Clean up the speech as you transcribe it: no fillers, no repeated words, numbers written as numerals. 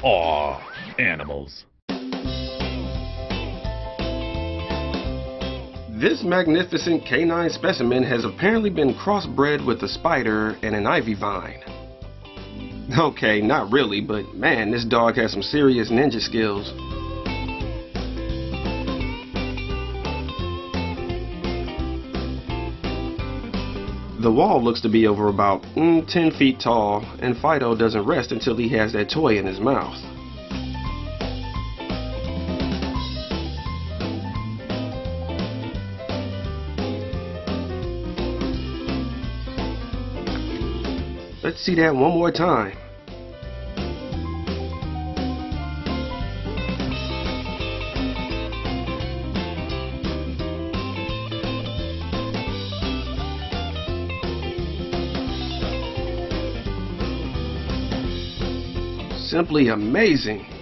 Aw, animals. This magnificent canine specimen has apparently been crossbred with a spider and an ivy vine. Okay, not really, but man, this dog has some serious ninja skills. The wall looks to be over about 10 feet tall, and Fido doesn't rest until he has that toy in his mouth. Let's see that one more time. Simply amazing.